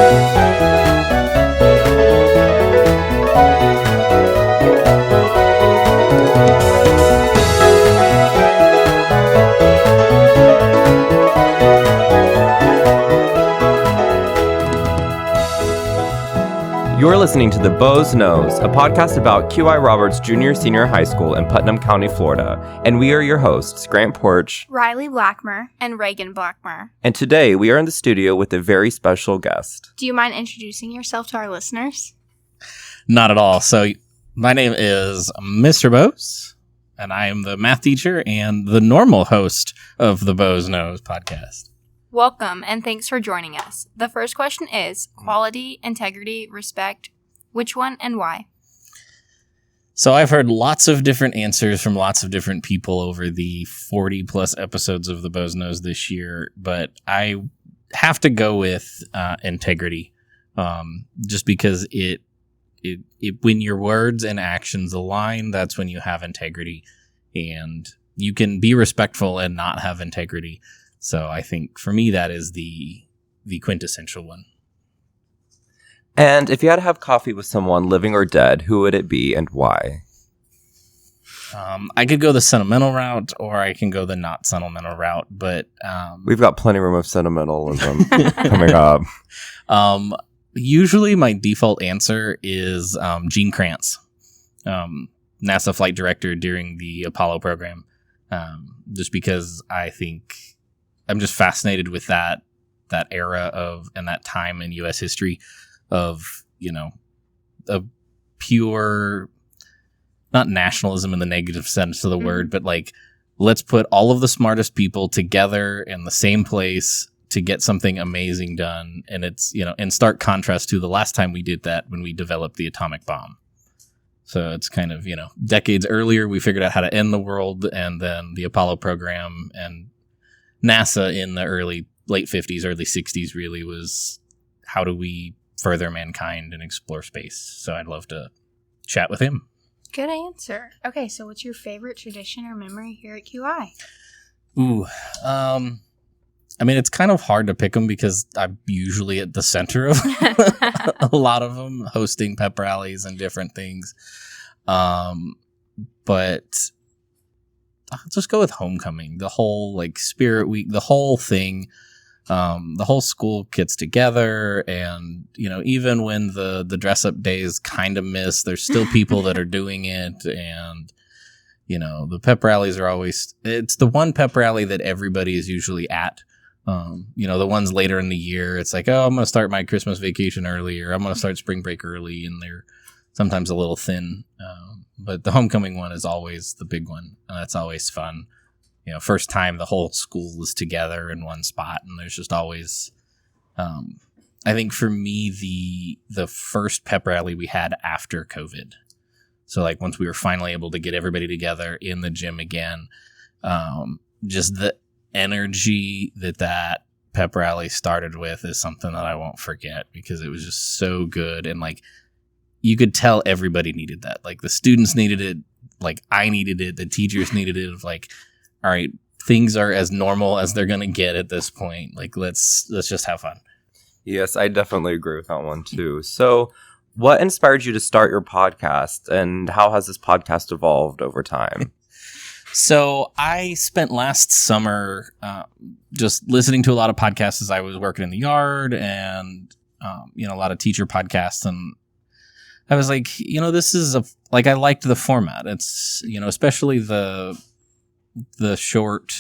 You're listening to The Boze Knows, a podcast about QI Roberts Junior Senior High School in Putnam County, Florida. And we are your hosts, Grant Porch, Riley Blackmer, and Reagan Blackmer. And today we are in the studio with a very special guest. Do you mind introducing yourself to our listeners? Not at all. So my name is Mr. Boze, and I am the math teacher and the normal host of The Boze Knows podcast. Welcome, and thanks for joining us. The first question is, quality, integrity, respect, which one and why? So I've heard lots of different answers from lots of different people over the 40-plus episodes of The Boze Knows this year, but I have to go with integrity, just because it when your words and actions align, that's when you have integrity, and you can be respectful and not have integrity. So I think for me, that is the quintessential one. And if you had to have coffee with someone living or dead, who would it be and why? I could go the sentimental route, or I can go the not sentimental route, but we've got plenty room of sentimentalism coming up. Usually my default answer is Gene Kranz, NASA flight director during the Apollo program, just because I think I'm just fascinated with that era of and that time in U.S. history of, a pure, not nationalism in the negative sense of the word, but like, let's put all of the smartest people together in the same place to get something amazing done. And it's, in stark contrast to the last time we did that when we developed the atomic bomb. So it's kind of, decades earlier, we figured out how to end the world, and then the Apollo program and NASA in the late 50s, early 60s really was how do we further mankind and explore space. So I'd love to chat with him. Good answer. Okay, so what's your favorite tradition or memory here at QI? Ooh, it's kind of hard to pick them because I'm usually at the center of a lot of them, hosting pep rallies and different things. But I'll just go with homecoming. The whole spirit week, the whole thing, the whole school gets together, and even when the dress up days kind of miss, there's still people that are doing it, and the pep rallies are always. It's the one pep rally that everybody is usually at. The ones later in the year, it's like, oh, I'm going to start my Christmas vacation early, or I'm going to start spring break early, and they're sometimes a little thin. But the homecoming one is always the big one. And that's always fun. First time the whole school is together in one spot. And there's just always, I think for me, the first pep rally we had after COVID. So once we were finally able to get everybody together in the gym again, just the energy that pep rally started with is something that I won't forget, because it was just so good. And you could tell everybody needed that. The students needed it. I needed it. The teachers needed it. All right, things are as normal as they're going to get at this point. Let's just have fun. Yes, I definitely agree with that one too. So what inspired you to start your podcast, and how has this podcast evolved over time? So I spent last summer just listening to a lot of podcasts as I was working in the yard, and, a lot of teacher podcasts, and I was like, this is I liked the format. It's, especially the short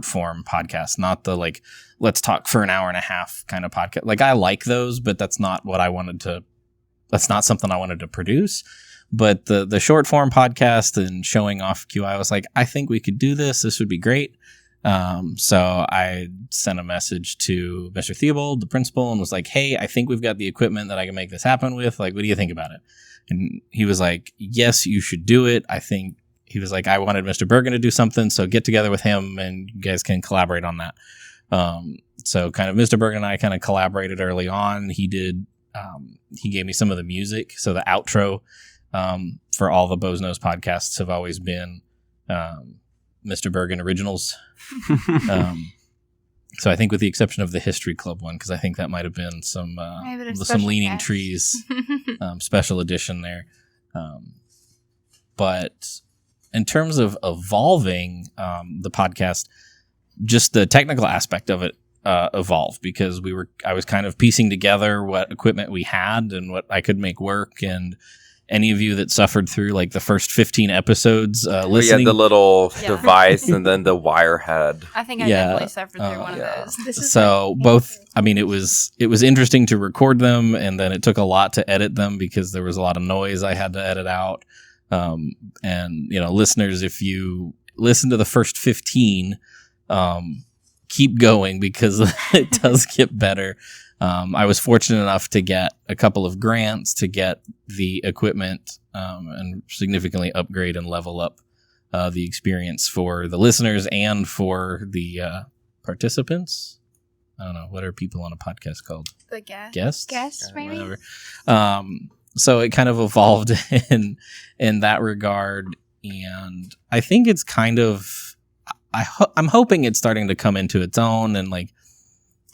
form podcast, not the let's talk for an hour and a half kind of podcast. I like those, but that's not something I wanted to produce. But the short form podcast and showing off QI, I was like, I think we could do this. This would be great. So I sent a message to Mr. Theobald, the principal, and was like, hey, I think we've got the equipment that I can make this happen with. What do you think about it? And he was like, yes, you should do it. He was like, I wanted Mr. Bergen to do something, so get together with him and you guys can collaborate on that. So kind of Mr. Bergen and I kind of collaborated early on. He gave me some of the music. So the outro for all the Boze Knows podcasts have always been Mr. Bergen originals. So I think with the exception of the history club one, because I think that might have been some leaning guest. trees special edition there. But in terms of evolving the podcast, just the technical aspect of it evolved because I was kind of piecing together what equipment we had and what I could make work. And any of you that suffered through like the first 15 episodes listening. We had the little device and then the wire head. I think I definitely suffered through one of those. So both, I mean, it was interesting to record them, and then it took a lot to edit them because there was a lot of noise I had to edit out. And listeners, if you listen to the first 15, keep going because it does get better. I was fortunate enough to get a couple of grants to get the equipment and significantly upgrade and level up the experience for the listeners and for the participants. I don't know. What are people on a podcast called? The guests? Guests, maybe? Whatever. So it kind of evolved in that regard. And I think it's kind of... I'm hoping it's starting to come into its own and like,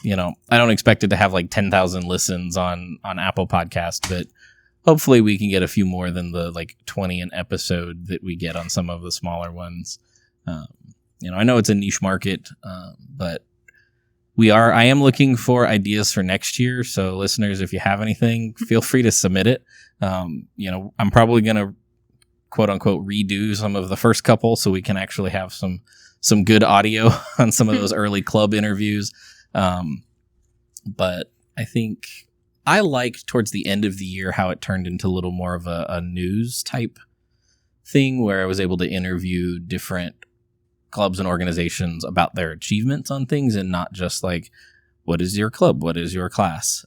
I don't expect it to have like 10,000 listens on Apple Podcast, but hopefully we can get a few more than the like 20 an episode that we get on some of the smaller ones. I know it's a niche market, but I am looking for ideas for next year. So listeners, if you have anything, feel free to submit it. I'm probably going to quote unquote redo some of the first couple so we can actually have some good audio on some of those early club interviews. But I think I liked towards the end of the year how it turned into a little more of a news type thing where I was able to interview different clubs and organizations about their achievements on things and not just like, what is your club? What is your class?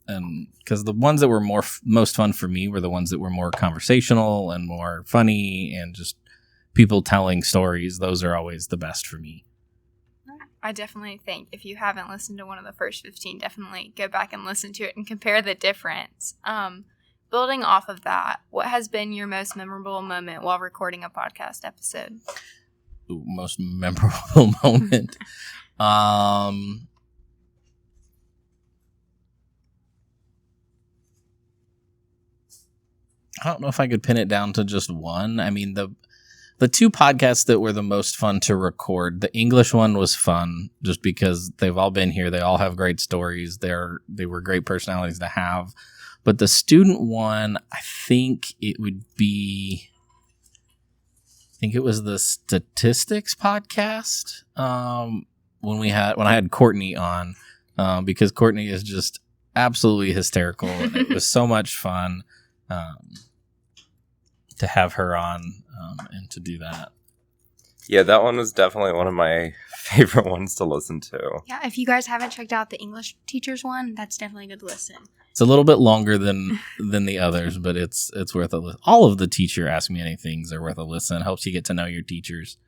And because the ones that were most fun for me were the ones that were more conversational and more funny and just people telling stories. Those are always the best for me. I definitely think if you haven't listened to one of the first 15, definitely go back and listen to it and compare the difference. Building off of that, what has been your most memorable moment while recording a podcast episode? Ooh, most memorable moment. I don't know if I could pin it down to just one. I mean, the two podcasts that were the most fun to record, the English one was fun just because they've all been here. They all have great stories. They were great personalities to have. But the student one, I think it was the statistics podcast when I had Courtney on because Courtney is just absolutely hysterical. And it was so much fun to have her on and to do that. Yeah, that one was definitely one of my favorite ones to listen to. Yeah, if you guys haven't checked out the English teachers one, that's definitely a good listen. It's a little bit longer than the others, but it's worth a listen. All of the teacher Ask Me Anythings are worth a listen. It helps you get to know your teachers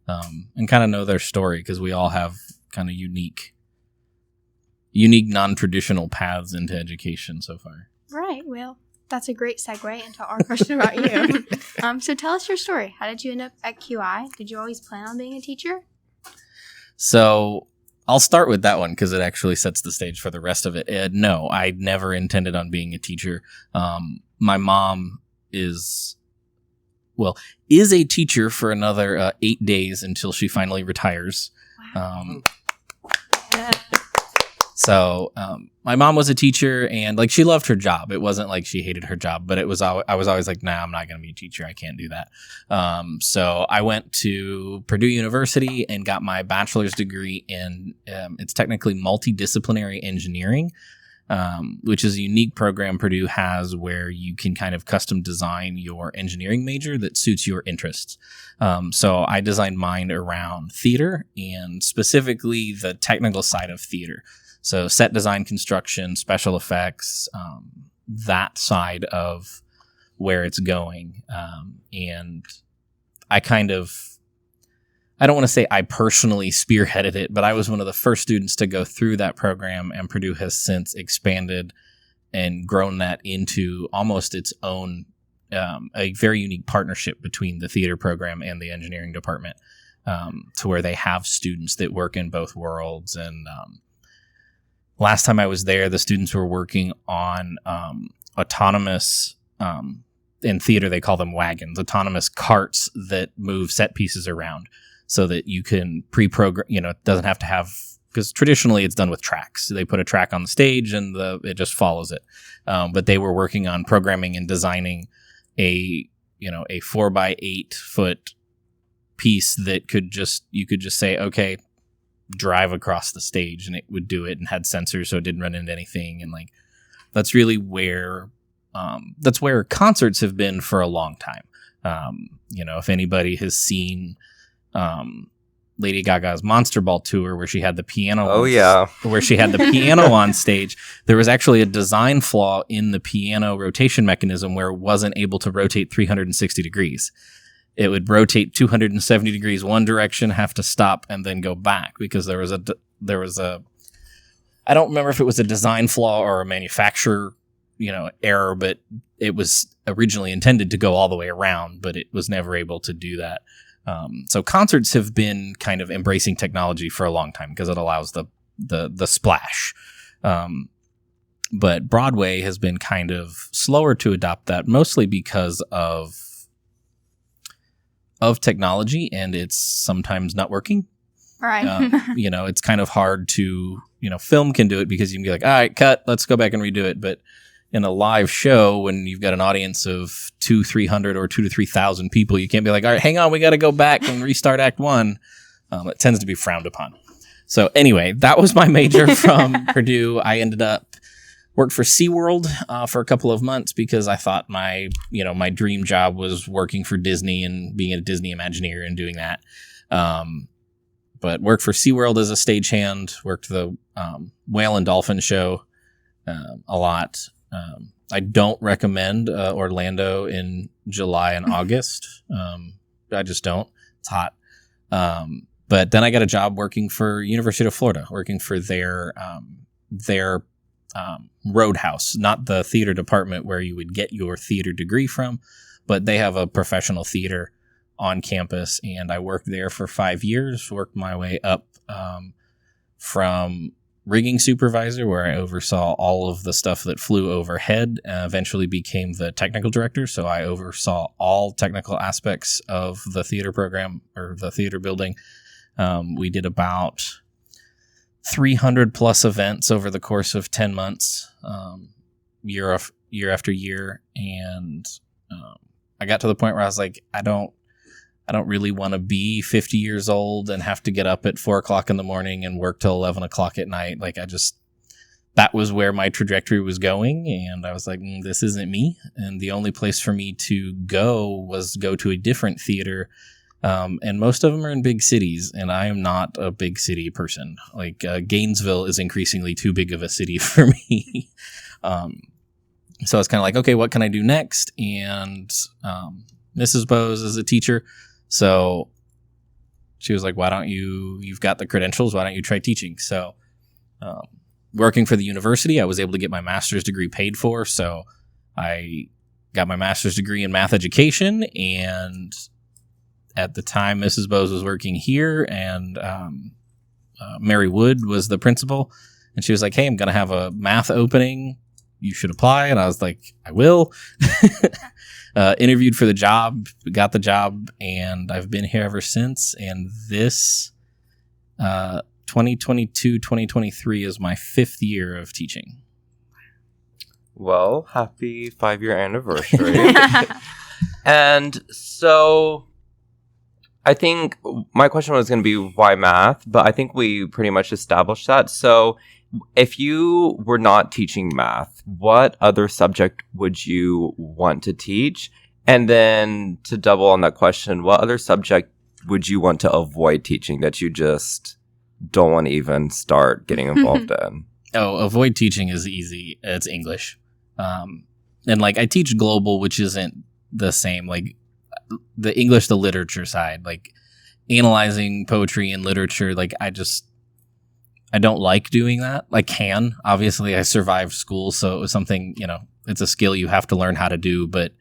and kind of know their story because we all have kind of unique, non-traditional paths into education so far. Right, well, that's a great segue into our question about you. So tell us your story. How did you end up at QI? Did you always plan on being a teacher? So I'll start with that one because it actually sets the stage for the rest of it. No, I never intended on being a teacher. My mom is a teacher for another 8 days until she finally retires. Wow. So my mom was a teacher and like she loved her job. It wasn't like she hated her job, but I was always like, nah, I'm not going to be a teacher. I can't do that. So I went to Purdue University and got my bachelor's degree in it's technically multidisciplinary engineering, which is a unique program Purdue has where you can kind of custom design your engineering major that suits your interests. So I designed mine around theater and specifically the technical side of theater. So set design, construction, special effects, that side of where it's going. And I don't want to say I personally spearheaded it, but I was one of the first students to go through that program, and Purdue has since expanded and grown that into almost its own, a very unique partnership between the theater program and the engineering department. to where they have students that work in both worlds. And last time I was there, the students were working on autonomous, in theater they call them wagons, autonomous carts that move set pieces around so that you can pre-program, it doesn't have to have, because traditionally it's done with tracks. They put a track on the stage and it just follows it. But they were working on programming and designing a 4x8 foot piece that you could just say, okay, drive across the stage, and it would do it, and had sensors so it didn't run into anything. And that's really where concerts have been for a long time. If anybody has seen Lady Gaga's Monster Ball tour, where she had the piano. Oh, yeah. Where she had the piano on stage. There was actually a design flaw in the piano rotation mechanism where it wasn't able to rotate 360 degrees. It would rotate 270 degrees one direction, have to stop, and then go back because there was a I don't remember if it was a design flaw or a manufacturer, error, but it was originally intended to go all the way around, but it was never able to do that. So concerts have been kind of embracing technology for a long time because it allows the splash. But Broadway has been kind of slower to adopt that, mostly because of technology, and it's sometimes not working. Right. It's kind of hard to, film can do it because you can be like, all right, cut, let's go back and redo it. But in a live show, when you've got an audience of 200-300 or 2,000 to 3,000 people, you can't be like, all right, hang on, we got to go back and restart Act 1. It tends to be frowned upon. So anyway, that was my major from Purdue. I ended up worked for SeaWorld for a couple of months because I thought my dream job was working for Disney and being a Disney Imagineer and doing that. But worked for SeaWorld as a stagehand, worked the whale and dolphin show a lot. I don't recommend Orlando in July and August. I just don't. It's hot. But then I got a job working for University of Florida, working for their Roadhouse, not the theater department where you would get your theater degree from, but they have a professional theater on campus. And I worked there for 5 years, worked my way up from rigging supervisor, where I oversaw all of the stuff that flew overhead, eventually became the technical director. So I oversaw all technical aspects of the theater program or the theater building. We did about 300 plus events over the course of 10 months, year after year. And I got to the point where I was like, I don't really want to be 50 years old and have to get up at 4:00 in the morning and work till 11 o'clock at night. That was where my trajectory was going. And I was like, this isn't me. And the only place for me to go was go to a different theater. And most of them are in big cities, and I am not a big city person. Gainesville is increasingly too big of a city for me. So I was kind of like, okay, what can I do next? And Mrs. Boze is a teacher. So she was like, you've got the credentials, why don't you try teaching? So working for the university, I was able to get my master's degree paid for. So I got my master's degree in math education, and at the time, Mrs. Boze was working here, and Mary Wood was the principal. And she was like, hey, I'm going to have a math opening. You should apply. And I was like, I will. Interviewed for the job, got the job, and I've been here ever since. And this 2022-2023 is my 5th year of teaching. Well, happy 5-year anniversary. And so I think my question was going to be why math, but I think we pretty much established that. So if you were not teaching math, what other subject would you want to teach? And then to double on that question, what other subject would you want to avoid teaching that you just don't want to even start getting involved in? Oh, avoid teaching is easy. It's English. And I teach global, which isn't the same. The English, the literature side, analyzing poetry and literature. I don't like doing that. Obviously I survived school, so it was something, it's a skill you have to learn how to do, but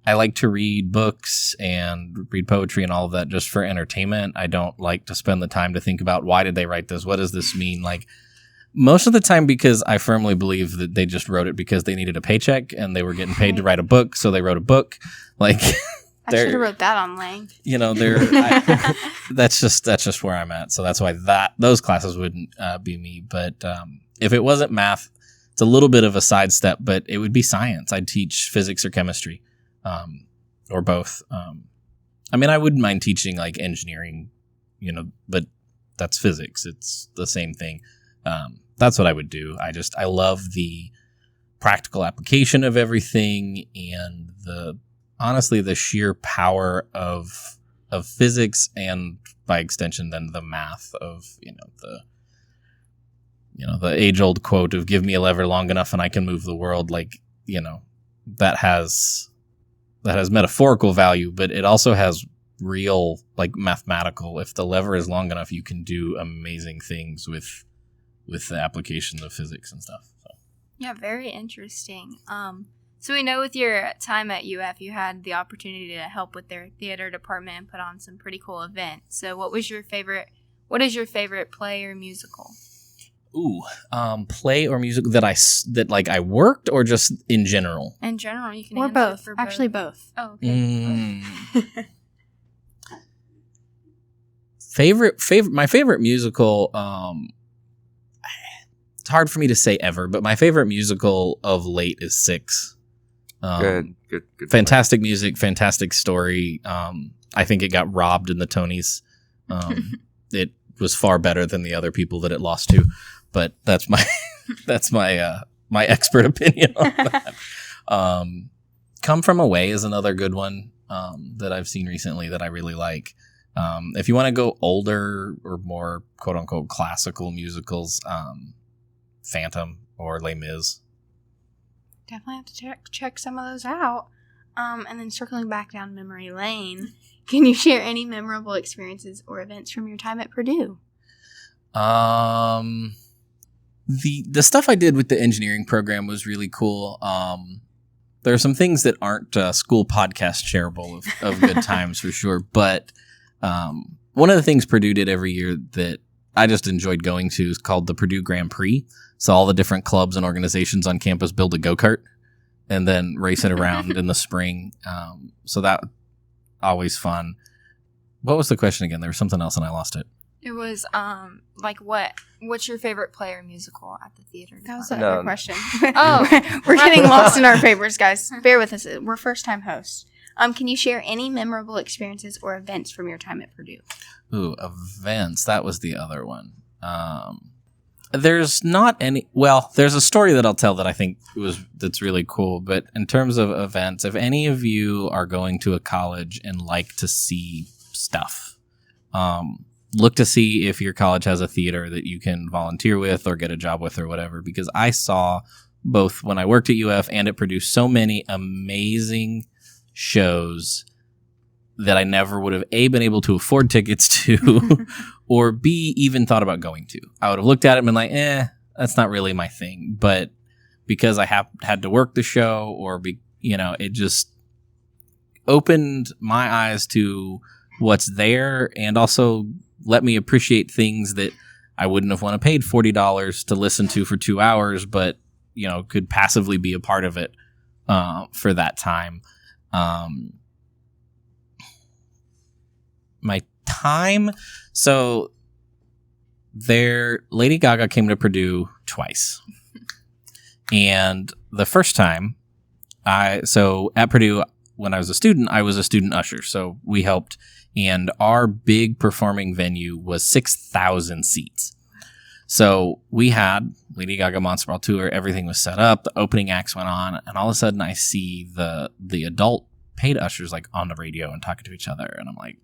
I like to read books and read poetry and all of that just for entertainment. I don't like to spend the time to think about why did they write this? What does this mean? Like most of the time, because I firmly believe that they just wrote it because they needed a paycheck and they were getting paid to write a book. So they wrote a book. Like I should have wrote that on Lang. That's just where I'm at. So that's why those classes wouldn't be me. But if it wasn't math, it's a little bit of a sidestep, but it would be science. I'd teach physics or chemistry. Or both. I mean, I wouldn't mind teaching like engineering, but that's physics. It's the same thing. That's what I would do. I love the practical application of everything and honestly, the sheer power of physics and by extension, then the math of, the age old quote of give me a lever long enough and I can move the world. Like, that has metaphorical value, but it also has real, like mathematical. If the lever is long enough, you can do amazing things with the application of physics and stuff. So. Yeah, very interesting. So we know with your time at UF, you had the opportunity to help with their theater department and put on some pretty cool events. So what is your favorite play or musical? Ooh, play or music that I worked or just in general? In general, you can or answer both. for Actually, both. Oh, okay. My favorite musical. It's hard for me to say ever, but my favorite musical of late is Six. Good. Fantastic music, fantastic story. I think it got robbed in the Tonys. It was far better than the other people that it lost to. But that's my my expert opinion on that. Come From Away is another good one that I've seen recently that I really like. If you want to go older or more quote unquote classical musicals, Phantom or Les Mis. Definitely have to check some of those out. And then circling back down memory lane, can you share any memorable experiences or events from your time at Purdue? The stuff I did with the engineering program was really cool. There are some things that aren't school podcast shareable of good times for sure. But one of the things Purdue did every year that I just enjoyed going to is called the Purdue Grand Prix. So all the different clubs and organizations on campus build a go-kart and then race it around in the spring. So that always fun. What was the question again? There was something else and I lost it. It was what's your favorite play or musical at the theater? That was the other question. Oh, we're getting lost in our favorites, guys. Bear with us. We're first-time hosts. Can you share any memorable experiences or events from your time at Purdue? Ooh, events. That was the other one. There's not any. Well, there's a story that I'll tell that I think that's really cool. But in terms of events, if any of you are going to a college and like to see stuff, look to see if your college has a theater that you can volunteer with or get a job with or whatever. Because I saw both when I worked at UF and at Purdue so many amazing shows that I never would have A, been able to afford tickets to, or B, even thought about going to. I would have looked at it and been like, that's not really my thing. But because I had to work the show or, it just opened my eyes to what's there and also let me appreciate things that I wouldn't have wanted to paid $40 to listen to for 2 hours, but, could passively be a part of it for that time. My time, so Lady Gaga came to Purdue twice. And the first time, at Purdue, when I was a student usher. So we helped, and our big performing venue was 6,000 seats. So we had Lady Gaga Monster Ball Tour, everything was set up, the opening acts went on, and all of a sudden I see the adult paid ushers like on the radio and talking to each other, and I'm like,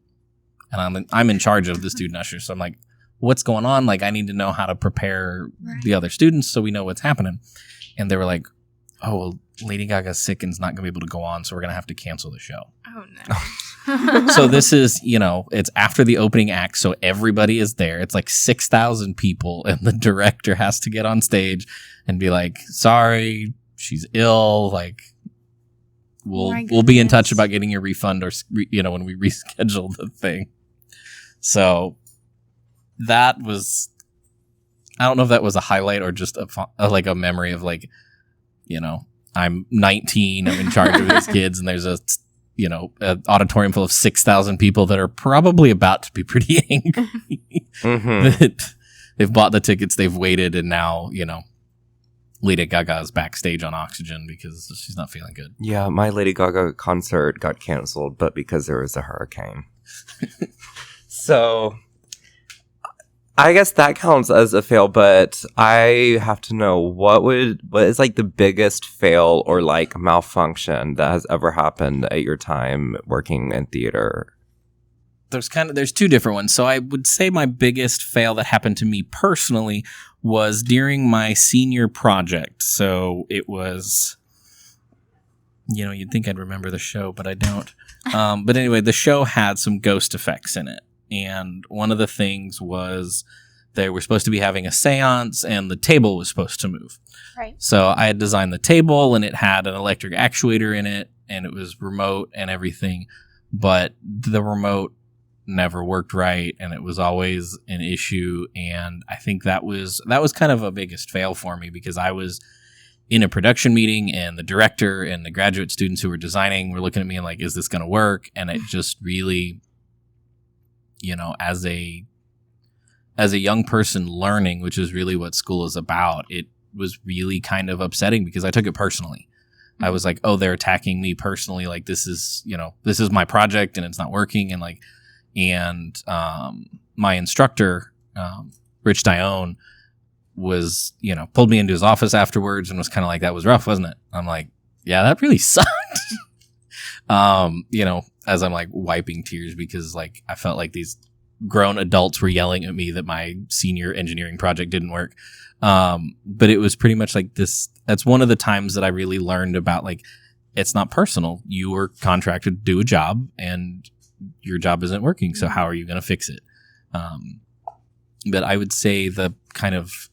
and I'm in charge of the student ushers, so I'm like, what's going on? Like, I need to know how to prepare the other students so we know what's happening. And they were like, oh, well, Lady Gaga's sick and's not going to be able to go on, so we're going to have to cancel the show. Oh, no. So this is, it's after the opening act, so everybody is there. It's like 6,000 people, and the director has to get on stage and be like, sorry, she's ill, like, we'll be in touch about getting your refund or when we reschedule the thing. So that was, I don't know if that was a highlight or just a memory of like, I'm 19, I'm in charge of these kids, and there's an auditorium full of 6,000 people that are probably about to be pretty angry. That they've bought the tickets, they've waited, and now, Lady Gaga is backstage on oxygen because she's not feeling good. Yeah, my Lady Gaga concert got canceled, but because there was a hurricane. So I guess that counts as a fail, but I have to know what is like the biggest fail or like malfunction that has ever happened at your time working in theater? There's two different ones. So I would say my biggest fail that happened to me personally was during my senior project. So it was, you'd think I'd remember the show, but I don't. But anyway, the show had some ghost effects in it. And one of the things was they were supposed to be having a seance and the table was supposed to move. Right. So I had designed the table and it had an electric actuator in it and it was remote and everything. But the remote never worked right and it was always an issue. And I think that was kind of a biggest fail for me because I was in a production meeting and the director and the graduate students who were designing were looking at me and like, is this going to work? And it just really, as a young person learning, which is really what school is about, it was really kind of upsetting because I took it personally. I was like, oh, they're attacking me personally. Like this is my project and it's not working. And my instructor, Rich Dione, was, pulled me into his office afterwards and was kind of like, that was rough, wasn't it? I'm like, yeah, that really sucked. As I'm like wiping tears because like I felt like these grown adults were yelling at me that my senior engineering project didn't work. But it was pretty much like this. That's one of the times that I really learned about like, it's not personal. You were contracted to do a job and your job isn't working. So how are you going to fix it? But I would say the kind of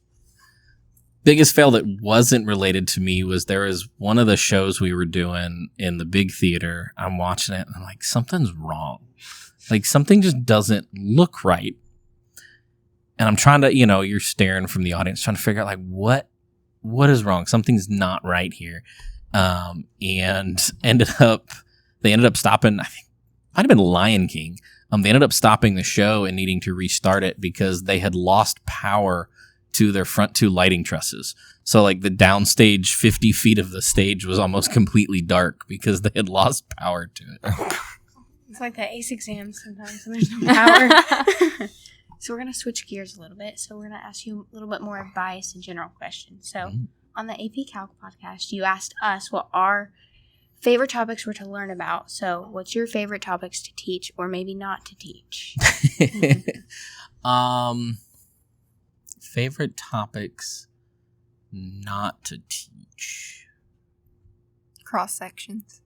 biggest fail that wasn't related to me was there was one of the shows we were doing in the big theater. I'm watching it and I'm like, something's wrong. Like something just doesn't look right. And I'm trying to, you're staring from the audience, trying to figure out like, what is wrong? Something's not right here. And they ended up stopping, I think, might have been Lion King. They ended up stopping the show and needing to restart it because they had lost power to their front two lighting trusses. So like the downstage 50 feet of the stage was almost completely dark because they had lost power to it. It's like the ACE exams sometimes when there's no power. So we're going to switch gears a little bit. So we're going to ask you a little bit more advice and general questions. So on the AP Calc podcast, you asked us what our favorite topics were to learn about. So what's your favorite topics to teach or maybe not to teach? Favorite topics not to teach. Cross sections.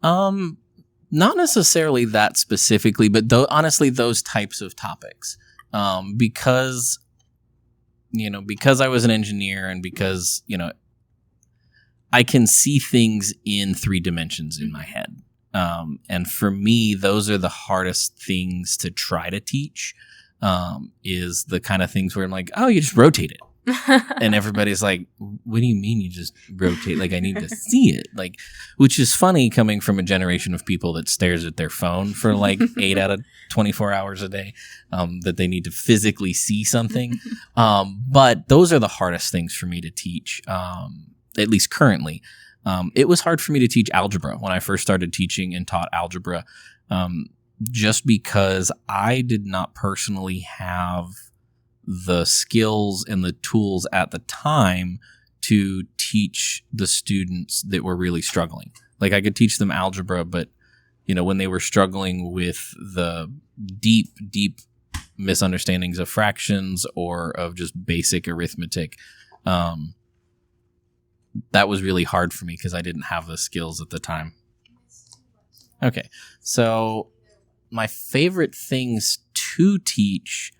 Not necessarily that specifically, but honestly, those types of topics. Because I was an engineer and because, I can see things in 3 dimensions in my head. And for me, those are the hardest things to try to teach, is the kind of things where I'm like, oh, you just rotate it. And everybody's like, what do you mean you just rotate? Like, I need to see it. Like, which is funny coming from a generation of people that stares at their phone for like 8 out of 24 hours a day, that they need to physically see something. But those are the hardest things for me to teach, at least currently. It was hard for me to teach algebra when I first started teaching and taught algebra, just because I did not personally have the skills and the tools at the time to teach the students that were really struggling. Like I could teach them algebra, but when they were struggling with the deep misunderstandings of fractions or of just basic arithmetic, that was really hard for me because I didn't have the skills at the time. Okay, so my favorite things to teach,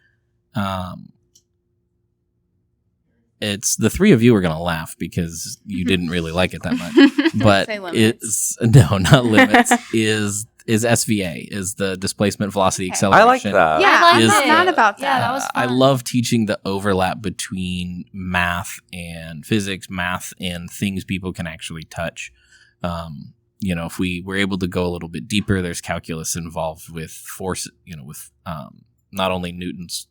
it's the three of you are going to laugh because you didn't really like it that much. But Say limits. not limits, is SVA, is the displacement velocity Okay. acceleration. I like that. Yeah, I Is like that it. about Yeah, that. that was I fun. love teaching the overlap between math and physics, math and things people can actually touch. If we were able to go a little bit deeper, there's calculus involved with force, with not only Newton's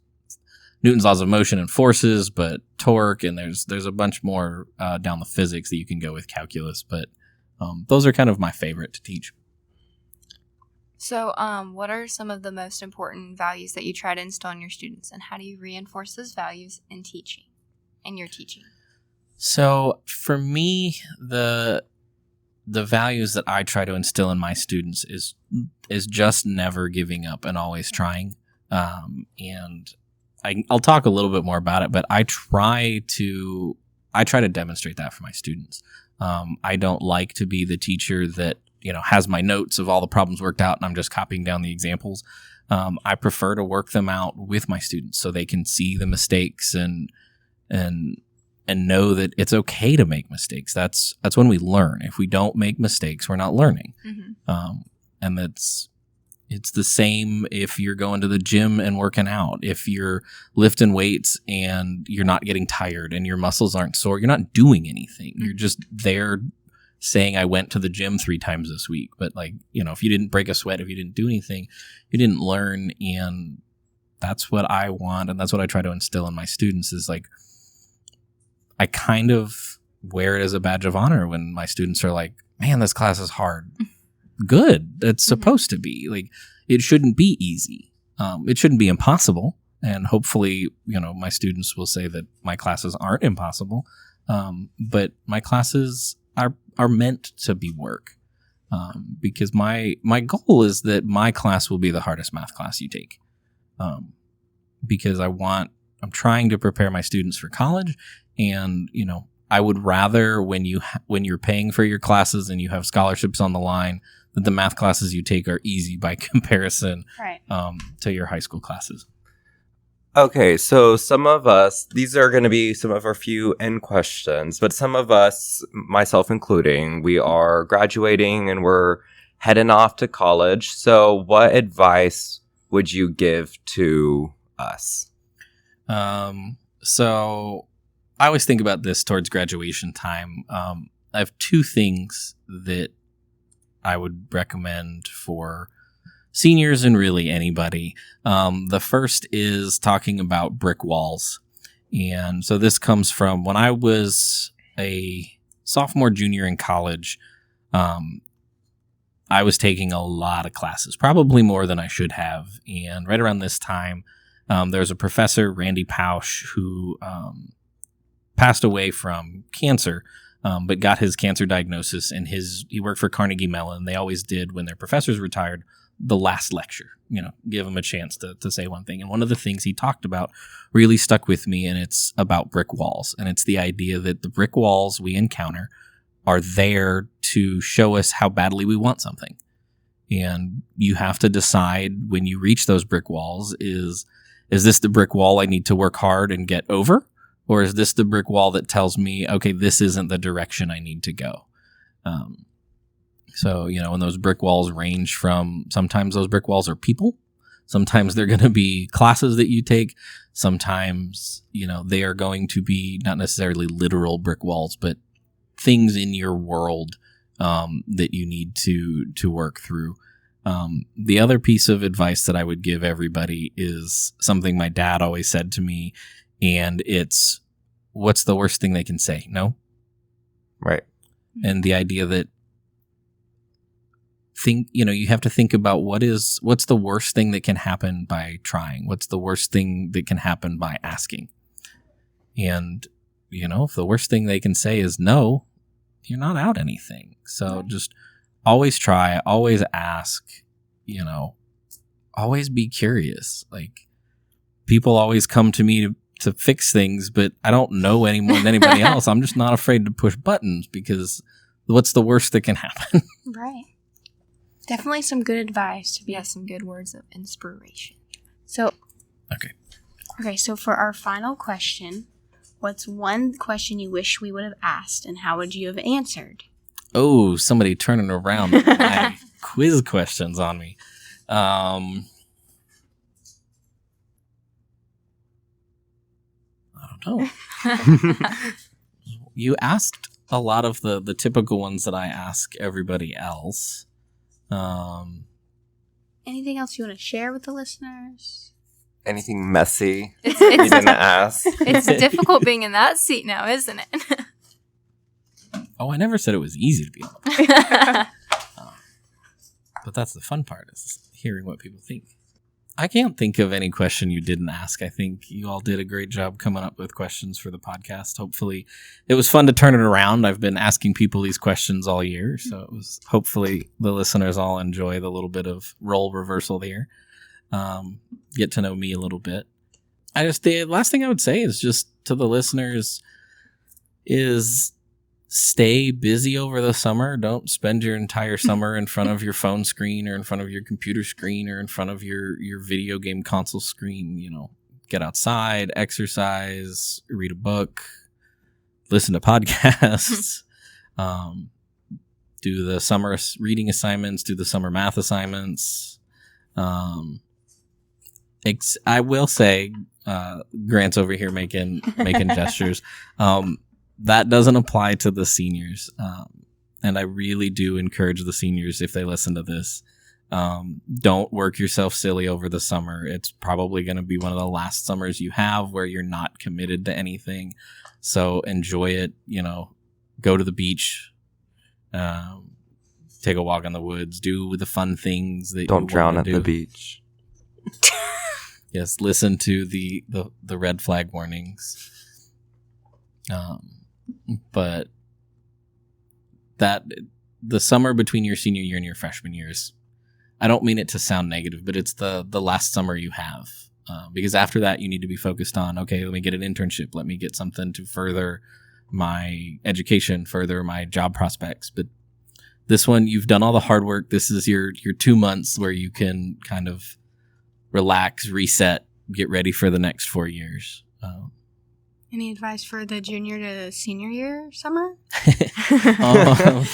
laws of motion and forces, but torque, and there's a bunch more down the physics that you can go with calculus. But those are kind of my favorite to teach. So, what are some of the most important values that you try to instill in your students, and how do you reinforce those values in your teaching? So for me, the values that I try to instill in my students is just never giving up and always trying. And I'll talk a little bit more about it, but I try to demonstrate that for my students. I don't like to be the teacher that, has my notes of all the problems worked out and I'm just copying down the examples. I prefer to work them out with my students so they can see the mistakes and know that it's okay to make mistakes. That's when we learn. If we don't make mistakes, we're not learning. Mm-hmm. And it's the same if you're going to the gym and working out. If you're lifting weights and you're not getting tired and your muscles aren't sore, you're not doing anything. You're just there saying, I went to the gym 3 times this week. But if you didn't break a sweat, if you didn't do anything, you didn't learn. And that's what I want. And that's what I try to instill in my students is I kind of wear it as a badge of honor when my students are like, man, this class is hard. Good. It's supposed to be. It shouldn't be easy. It shouldn't be impossible. And hopefully, my students will say that my classes aren't impossible. But my classes are meant to be work. Because my goal is that my class will be the hardest math class you take. Because I'm trying to prepare my students for college. And, I would rather when you're paying for your classes and you have scholarships on the line, that the math classes you take are easy by comparison Right. to your high school classes. Okay, so some of us, these are going to be some of our few end questions, but some of us, myself including, we are graduating and we're heading off to college. So what advice would you give to us? So I always think about this towards graduation time. I have 2 things that I would recommend for seniors and really anybody. The first is talking about brick walls. And so this comes from when I was a sophomore, junior in college. I was taking a lot of classes, probably more than I should have. And right around this time, there was a professor, Randy Pausch, who passed away from cancer, but got his cancer diagnosis, and he worked for Carnegie Mellon. They always did, when their professors retired, the last lecture, give them a chance to say one thing. And one of the things he talked about really stuck with me, and it's about brick walls. And it's the idea that the brick walls we encounter are there to show us how badly we want something. And you have to decide when you reach those brick walls, is this the brick wall I need to work hard and get over? Or is this the brick wall that tells me, okay, this isn't the direction I need to go? So, and those brick walls range from, sometimes those brick walls are people. Sometimes they're going to be classes that you take. Sometimes, they are going to be not necessarily literal brick walls, but things in your world that you need to work through. The other piece of advice that I would give everybody is something my dad always said to me, and it's, what's the worst thing they can say? No? Right. And the idea that you have to think about what's the worst thing that can happen by trying? What's the worst thing that can happen by asking? And, if the worst thing they can say is no, you're not out anything. So just always try, always ask, always be curious. People always come to me to fix things, but I don't know any more than anybody else. I'm just not afraid to push buttons, because what's the worst that can happen? Right. Definitely some good advice to be. Yeah, some good words of inspiration. So, Okay. so for our final question, What's one question you wish we would have asked, and how would you have answered? Oh, somebody turning around my quiz questions on me. I don't know. You asked a lot of the typical ones that I ask everybody else. Anything else you want to share with the listeners? Anything messy you It's didn't ask? it's difficult being in that seat now, isn't it? Oh, I never said it was easy to be on. But that's the fun part, is hearing what people think. I can't think of any question you didn't ask. I think you all did a great job coming up with questions for the podcast. Hopefully, it was fun to turn it around. I've been asking people these questions all year, so it was hopefully the listeners all enjoy the little bit of role reversal there. Get to know me a little bit. The last thing I would say is just to the listeners is stay busy over the summer. Don't spend your entire summer in front of your phone screen or in front of your computer screen or in front of your video game console screen. You know, get outside, exercise, read a book, listen to podcasts, do the summer reading assignments, do the summer math assignments. I will say, Grant's over here making gestures. That doesn't apply to the seniors. And I really do encourage the seniors, if they listen to this, don't work yourself silly over the summer. It's probably going to be one of the last summers you have where you're not committed to anything. So enjoy it, go to the beach, take a walk in the woods, do the fun things that Don't you drown wanna at do. the beach. Yes, listen to the red flag warnings. But that the summer between your senior year and your freshman years, I don't mean it to sound negative, but it's the last summer you have. Because after that, you need to be focused on, okay, let me get an internship. Let me get something to further my education, further my job prospects. But this one, you've done all the hard work. This is your 2 months where you can kind of relax, reset, get ready for the next 4 years. Any advice for the junior to senior year summer? Do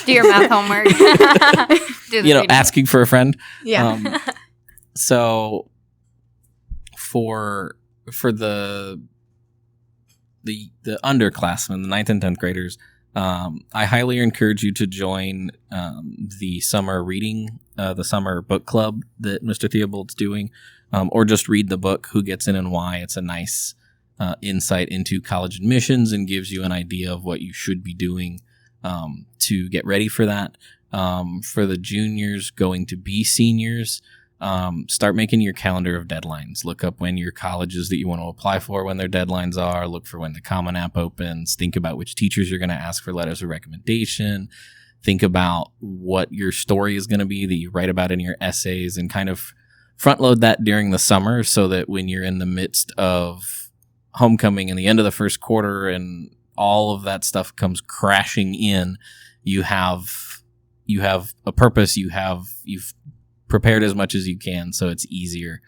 your math homework. Do the reading. Asking for a friend. Yeah. So for the underclassmen, the 9th and 10th graders, I highly encourage you to join the summer reading, the summer book club that Mr. Theobald's doing, or just read the book, Who Gets In and Why. It's a nice insight into college admissions and gives you an idea of what you should be doing to get ready for that. For the juniors going to be seniors, start making your calendar of deadlines. Look up when your colleges that you want to apply for, when their deadlines are. Look for when the Common App opens. Think about which teachers you're going to ask for letters of recommendation. Think about what your story is going to be that you write about in your essays, and kind of front load that during the summer so that when you're in the midst of homecoming and the end of the first quarter and all of that stuff comes crashing in, you have a purpose. You've prepared as much as you can, so it's easier.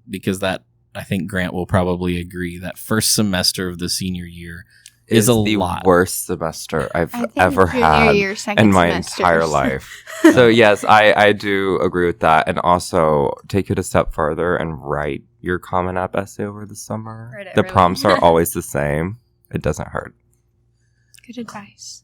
Because that, I think Grant will probably agree, that first semester of the senior year is a the lot. Worst semester I've I think ever junior had year, second in my semesters. entire life. So yes, I do agree with that. And also take it a step further and write your Common App essay over the summer. Write it The early. prompts are always the same. It doesn't hurt. Good advice.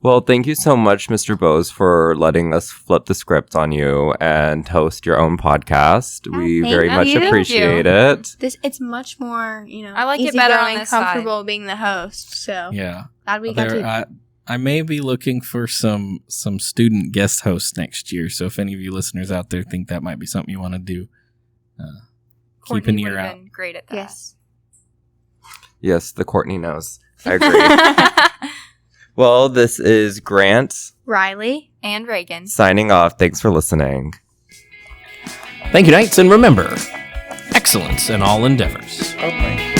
Well, thank you so much, Mr. Boze, for letting us flip the script on you and host your own podcast. We thank very you. much Thank appreciate you. it. It's much more, I like it better on easygoing, this side. comfortable being the host. So Yeah. glad we got to. I may be looking for some student guest hosts next year. So if any of you listeners out there think that might be something you want to do, keep an Courtney ear would've out. been great at that. Yes. Yes, the Courtney knows. I agree. Well, this is Grant Riley. And Reagan. signing off. Thanks for listening. Thank you, Knights, and remember, excellence in all endeavors. Okay.